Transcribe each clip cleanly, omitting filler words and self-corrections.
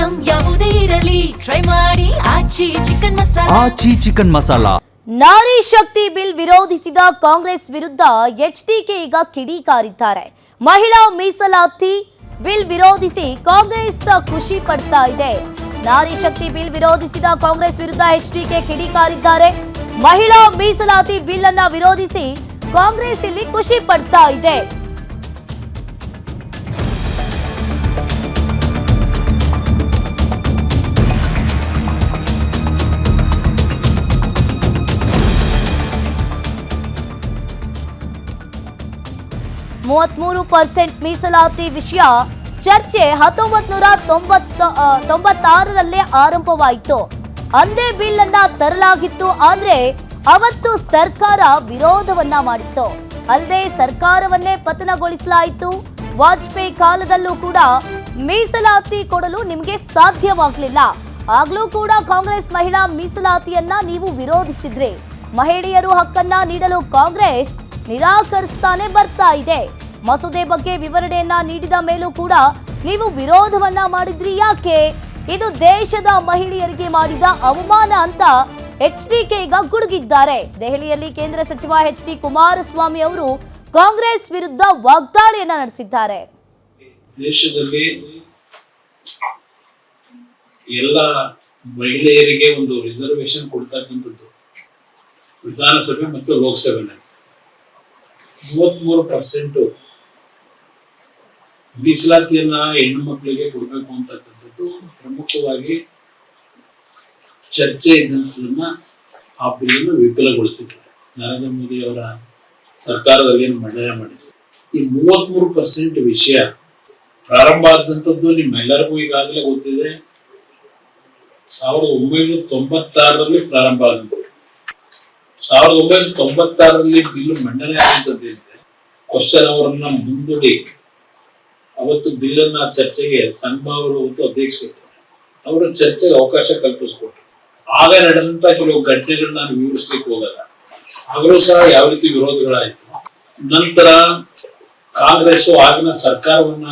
Item ಯಾವುದೇ ಇರಲಿ try ಮಾಡಿ ಆಚಿ ಚಿಕನ್ ಮಸಾಲಾ. ನಾರಿ ಶಕ್ತಿ ಬಿಲ್ ವಿರೋಧಿಸಿದ ಕಾಂಗ್ರೆಸ್ ವಿರುದ್ಧ ಎಚ್ಡಿಕೆ ಈಗ ಕಿಡಿಕಾರಿದ್ದಾರೆ. ಮಹಿಳಾ ಮೀಸಲಾತಿ ಬಿಲ್ ವಿರೋಧಿಸಿ ಕಾಂಗ್ರೆಸ್ ಖುಷಿ ಪಡ್ತಾ ಇದೆ. ನಾರಿ ಶಕ್ತಿ ಬಿಲ್ ವಿರೋಧಿಸಿದ ಕಾಂಗ್ರೆಸ್ ವಿರುದ್ಧ ಎಚ್ಡಿಕೆ ಕಿಡಿಕಾರಿದ್ದಾರೆ. ಮಹಿಳಾ ಮೀಸಲಾತಿ ಬಿಲ್ ಅನ್ನ ವಿರೋಧಿಸಿ ಕಾಂಗ್ರೆಸ್ ಇಲ್ಲಿ ಖುಷಿ ಪಡ್ತಾ ಇದೆ. ಮೀಸಲಾತಿ ವಿಷಯ ಚರ್ಚೆ 1996ರಲ್ಲೇ ಆರಂಭವಾಯಿತು. ಅಂದೇ ಬಿಲ್ ಅನ್ನ ತರಲಾಗಿತ್ತು. ಆದ್ರೆ ಅವತ್ತು ಸರ್ಕಾರ ವಿರೋಧವನ್ನ ಮಾಡಿತ್ತು. ಅಲ್ಲದೆ ಸರ್ಕಾರವನ್ನೇ ಪತನಗೊಳಿಸಲಾಯಿತು. ವಾಜಪೇಯಿ ಕಾಲದಲ್ಲೂ ಕೂಡ ಮೀಸಲಾತಿ ಕೊಡಲು ನಿಮಗೆ ಸಾಧ್ಯವಾಗಲಿಲ್ಲ. ಆಗ್ಲೂ ಕೂಡ ಕಾಂಗ್ರೆಸ್ ಮಹಿಳಾ ಮೀಸಲಾತಿಯನ್ನ ನೀವು ವಿರೋಧಿಸಿದ್ರಿ. ಮಹಿಳೆಯರು ಹಕ್ಕನ್ನ ನೀಡಲು ಕಾಂಗ್ರೆಸ್ ನಿರಾಕರಿಸ್ತಾನೆ ಬರ್ತಾ ಇದೆ. ಮಸೂದೆ ಬಗ್ಗೆ ವಿವರಣೆಯನ್ನ ನೀಡಿದ ಮೇಲೂ ಕೂಡ ನೀವು ವಿರೋಧವನ್ನ ಮಾಡಿದ್ರಿ. ಯಾಕೆ? ಇದು ದೇಶದ ಮಹಿಳೆಯರಿಗೆ ಮಾಡಿದ ಅವಮಾನ ಅಂತ ಎಚ್ಡಿಕೆ ಈಗ ಗುಡುಗಿದ್ದಾರೆ. ದೆಹಲಿಯಲ್ಲಿ ಕೇಂದ್ರ ಸಚಿವ ಎಚ್.ಡಿ. ಕುಮಾರಸ್ವಾಮಿ ಅವರು ಕಾಂಗ್ರೆಸ್ ವಿರುದ್ಧ ವಾಗ್ದಾಳಿಯನ್ನ ನಡೆಸಿದ್ದಾರೆ. ದೇಶದಲ್ಲಿ ಎಲ್ಲ ಮಹಿಳೆಯರಿಗೆ ಒಂದು ರಿಸರ್ವೇಶನ್ ಕೊಡ್ತಕ್ಕಂಥದ್ದು ವಿಧಾನಸಭೆ ಮತ್ತು ಲೋಕಸಭೆನಲ್ಲಿ 33% ಮೀಸಲಾತಿಯನ್ನ ಹೆಣ್ಣು ಮಕ್ಕಳಿಗೆ ಕೊಡಬೇಕು ಅಂತಕ್ಕಂಥದ್ದು ಪ್ರಮುಖವಾಗಿ ಚರ್ಚೆ ಇದ್ದಂಥದನ್ನ ಆ ಬಿಲ್ಲನ್ನು ವಿಫಲಗೊಳಿಸಿದ್ದಾರೆ. ನರೇಂದ್ರ ಮೋದಿ ಅವರ ಸರ್ಕಾರದಲ್ಲಿ ಏನು ಮಂಡನೆ ಮಾಡಿದ್ರು. ಈ 33% ವಿಷಯ ಪ್ರಾರಂಭ ಆದಂಥದ್ದು ನಿಮ್ಮೆಲ್ಲರಿಗೂ ಈಗಾಗಲೇ ಗೊತ್ತಿದೆ. 1996ರಲ್ಲಿ ಪ್ರಾರಂಭ ಆದಂಥದ್ದು. 1996ರಲ್ಲಿ ಬಿಲ್ ಮಂಡನೆ ಆದಂಥದ್ದಿದೆ. ಕ್ವಶನ್ ಅವರನ್ನ ಮುಂದೂಡಿ ಅವತ್ತು ಬಿಲ್ ಅನ್ನ ಚರ್ಚೆಗೆ ಸಂಘವರು ಅಧ್ಯಕ್ಷರು ಅವರ ಚರ್ಚೆಗೆ ಅವಕಾಶ ಕಲ್ಪಿಸ್ಕೊಟ್ರು. ಆಗ ನಡೆದಂತ ಕೆಲವು ಘಟನೆಗಳನ್ನ ನಾನು ವಿವರಿಸ್ಲಿಕ್ಕೆ ಹೋಗಲ್ಲ. ಆಗಲೂ ಸಹ ಯಾವ ರೀತಿ ವಿರೋಧಗಳಾಯ್ತು. ನಂತರ ಕಾಂಗ್ರೆಸ್ ಆಗಿನ ಸರ್ಕಾರವನ್ನ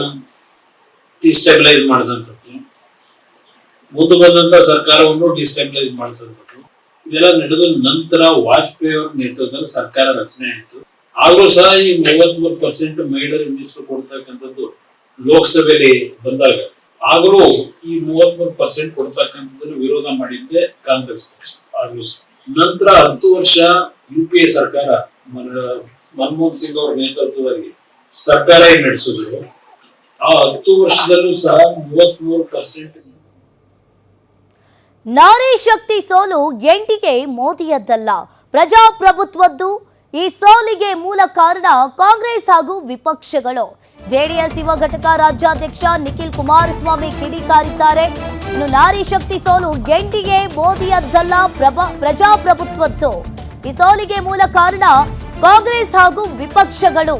ಡಿಸ್ಟೆಬಿಲೈಸ್ ಮಾಡಿದಂಥದ್ದು, ಮುಂದೆ ಬಂದಂತ ಸರ್ಕಾರವನ್ನು ಡಿಸ್ಟೆಬಿಲೈಸ್ ಮಾಡಿದಂಥದ್ದು ಇದೆಲ್ಲ ನಡೆದ ನಂತರ ವಾಜಪೇಯಿ ಅವರ ನೇತೃತ್ವದಲ್ಲಿ ಸರ್ಕಾರ ರಚನೆ ಆಯಿತು. ಆಗಲೂ ಸಹ ಈ 33% ಮಹಿಳೆಯರಿಗೆ ಮೀಸಲು ಕೊಡ್ತಕ್ಕಂಥದ್ದು ಲೋಕಸಭೆಯಲ್ಲಿ ಬಂದಾಗ ಆಗಲೂ ಈ 33% ಕೊಡ್ತಕ್ಕಂಥದ್ದನ್ನು ವಿರೋಧ ಮಾಡಿದ್ದೆ ಕಾಂಗ್ರೆಸ್. ನಂತರ 10 ವರ್ಷ UPA ಸರ್ಕಾರ ಮನಮೋಹನ್ ಸಿಂಗ್ ಅವರ ನೇತೃತ್ವದಲ್ಲಿ ಸರ್ಕಾರ ನಡೆಸಿದ್ರು. ಆ 10 ವರ್ಷದಲ್ಲೂ ಸಹ 33%. ನಾರಿ ಶಕ್ತಿ ಸೋಲು ಎನ್ಡಿಎ ಮೋದಿಯದ್ದಲ್ಲ, ಪ್ರಜಾಪ್ರಭುತ್ವದ್ದು. ಈ ಸೋಲಿಗೆ ಮೂಲ ಕಾರಣ ಕಾಂಗ್ರೆಸ್ ಹಾಗೂ ವಿಪಕ್ಷಗಳು. ಜೆಡಿಎಸ್ ಯುವ ಘಟಕ ರಾಜ್ಯಾಧ್ಯಕ್ಷ ನಿಖಿಲ್ ಕುಮಾರಸ್ವಾಮಿ ಕಿಡಿಕಾರಿದ್ದಾರೆ. ಇನ್ನು ನಾರಿ ಶಕ್ತಿ ಸೋಲು ಎನ್ಡಿಎ ಮೋದಿಯದ್ದಲ್ಲ, ಪ್ರಜಾಪ್ರಭುತ್ವದ್ದು. ಈ ಸೋಲಿಗೆ ಮೂಲ ಕಾರಣ ಕಾಂಗ್ರೆಸ್ ಹಾಗೂ ವಿಪಕ್ಷಗಳು.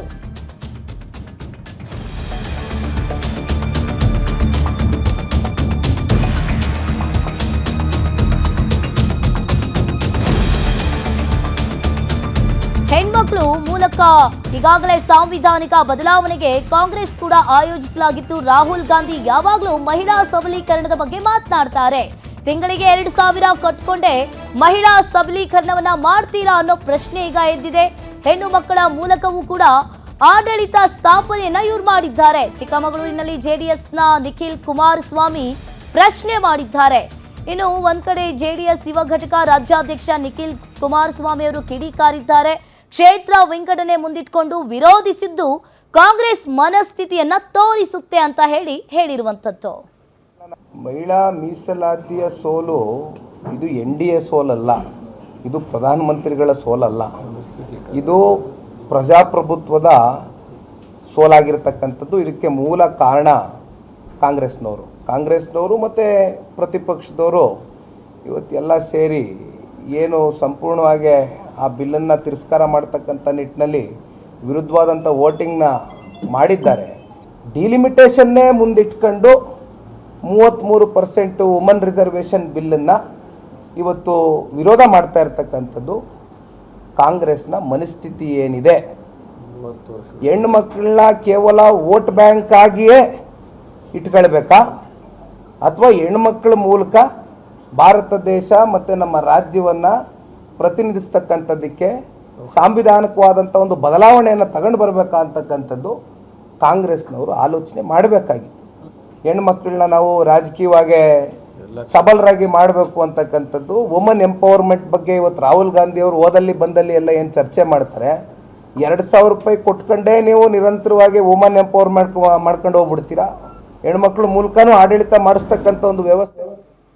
ಹೆಣ್ಮಕ್ಳು ಮೂಲಕ ಈಗಾಗಲೇ ಸಾಂವಿಧಾನಿಕ ಬದಲಾವಣೆಗೆ ಕಾಂಗ್ರೆಸ್ ಕೂಡ ಆಯೋಜಿಸಲಾಗಿತ್ತು. ರಾಹುಲ್ ಗಾಂಧಿ ಯಾವಾಗಲೂ ಮಹಿಳಾ ಸಬಲೀಕರಣದ ಬಗ್ಗೆ ಮಾತನಾಡ್ತಾರೆ. ತಿಂಗಳಿಗೆ 2,000 ಕಟ್ಕೊಂಡೆ ಮಹಿಳಾ ಸಬಲೀಕರಣವನ್ನ ಮಾಡ್ತೀರಾ ಅನ್ನೋ ಪ್ರಶ್ನೆ ಈಗ ಎದ್ದಿದೆ. ಹೆಣ್ಣು ಮಕ್ಕಳ ಮೂಲಕವೂ ಕೂಡ ಆಡಳಿತ ಸ್ಥಾಪನೆಯನ್ನ ಇವ್ರು ಮಾಡಿದ್ದಾರೆ. ಚಿಕ್ಕಮಗಳೂರಿನಲ್ಲಿ ಜೆಡಿಎಸ್ನ ನಿಖಿಲ್ ಕುಮಾರಸ್ವಾಮಿ ಪ್ರಶ್ನೆ ಮಾಡಿದ್ದಾರೆ. ಇನ್ನು ಒಂದ್ ಕಡೆ ಜೆಡಿಎಸ್ ಯುವ ಘಟಕ ರಾಜ್ಯಾಧ್ಯಕ್ಷ ನಿಖಿಲ್ ಕುಮಾರಸ್ವಾಮಿ ಅವರು ಕಿಡಿಕಾರಿದ್ದಾರೆ. ಕ್ಷೇತ್ರ ವಿಂಗಡಣೆ ಮುಂದಿಟ್ಕೊಂಡು ವಿರೋಧಿಸಿದ್ದು ಕಾಂಗ್ರೆಸ್ ಮನಸ್ಥಿತಿಯನ್ನ ತೋರಿಸುತ್ತೆ ಅಂತ ಹೇಳಿರುವಂತದ್ದು. ಮಹಿಳಾ ಮೀಸಲಾತಿಯ ಸೋಲು ಇದು NDA ಸೋಲಲ್ಲ, ಇದು ಪ್ರಧಾನಮಂತ್ರಿಗಳ ಸೋಲಲ್ಲ, ಇದು ಪ್ರಜಾಪ್ರಭುತ್ವದ ಸೋಲಾಗಿರ್ತಕ್ಕಂಥದ್ದು. ಇದಕ್ಕೆ ಮೂಲ ಕಾರಣ ಕಾಂಗ್ರೆಸ್ನವರು ಮತ್ತು ಪ್ರತಿಪಕ್ಷದವರು ಇವತ್ತೆಲ್ಲ ಸೇರಿ ಏನು ಸಂಪೂರ್ಣವಾಗಿ ಆ ಬಿಲ್ಲನ್ನು ತಿರಸ್ಕಾರ ಮಾಡ್ತಕ್ಕಂಥ ನಿಟ್ಟಿನಲ್ಲಿ ವಿರುದ್ಧವಾದಂಥ ವೋಟಿಂಗ್ನ ಮಾಡಿದ್ದಾರೆ. ಡಿಲಿಮಿಟೇಷನ್ನೇ ಮುಂದಿಟ್ಕೊಂಡು 33% ವುಮನ್ ರಿಸರ್ವೇಷನ್ ಬಿಲ್ಲನ್ನು ಇವತ್ತು ವಿರೋಧ ಮಾಡ್ತಾ ಇರ್ತಕ್ಕಂಥದ್ದು ಕಾಂಗ್ರೆಸ್ನ ಮನಸ್ಥಿತಿ ಏನಿದೆ. ಹೆಣ್ಣು ಮಕ್ಕಳನ್ನ ಕೇವಲ ವೋಟ್ ಬ್ಯಾಂಕ್ ಆಗಿಯೇ ಇಟ್ಕೊಳ್ಬೇಕಾ, ಅಥವಾ ಹೆಣ್ಮಕ್ಳ ಮೂಲಕ ಭಾರತ ದೇಶ ಮತ್ತು ನಮ್ಮ ರಾಜ್ಯವನ್ನು ಪ್ರತಿನಿಧಿಸ್ತಕ್ಕಂಥದ್ದಕ್ಕೆ ಸಾಂವಿಧಾನಿಕವಾದಂಥ ಒಂದು ಬದಲಾವಣೆಯನ್ನು ತಗೊಂಡು ಬರಬೇಕಂತಕ್ಕಂಥದ್ದು ಕಾಂಗ್ರೆಸ್ನವರು ಆಲೋಚನೆ ಮಾಡಬೇಕಾಗಿತ್ತು. ಹೆಣ್ಮಕ್ಳನ್ನ ನಾವು ರಾಜಕೀಯವಾಗಿ ಸಬಲರಾಗಿ ಮಾಡಬೇಕು ಅಂತಕ್ಕಂಥದ್ದು, ವುಮನ್ ಎಂಪವರ್ಮೆಂಟ್ ಬಗ್ಗೆ ಇವತ್ತು ರಾಹುಲ್ ಗಾಂಧಿ ಅವರು ಓದಲ್ಲಿ ಬಂದಲ್ಲಿ ಎಲ್ಲ ಏನು ಚರ್ಚೆ ಮಾಡ್ತಾರೆ, 2,000 ರೂಪಾಯಿ ಕೊಟ್ಕೊಂಡೇ ನೀವು ನಿರಂತರವಾಗಿ ವುಮನ್ ಎಂಪವರ್ಮೆಂಟ್ ಮಾಡ್ಕೊಂಡು ಹೋಗ್ಬಿಡ್ತೀರಾ? ಹೆಣ್ಮಕ್ಳ ಮೂಲಕನೂ ಆಡಳಿತ ಮಾಡಿಸ್ತಕ್ಕಂಥ ಒಂದು ವ್ಯವಸ್ಥೆ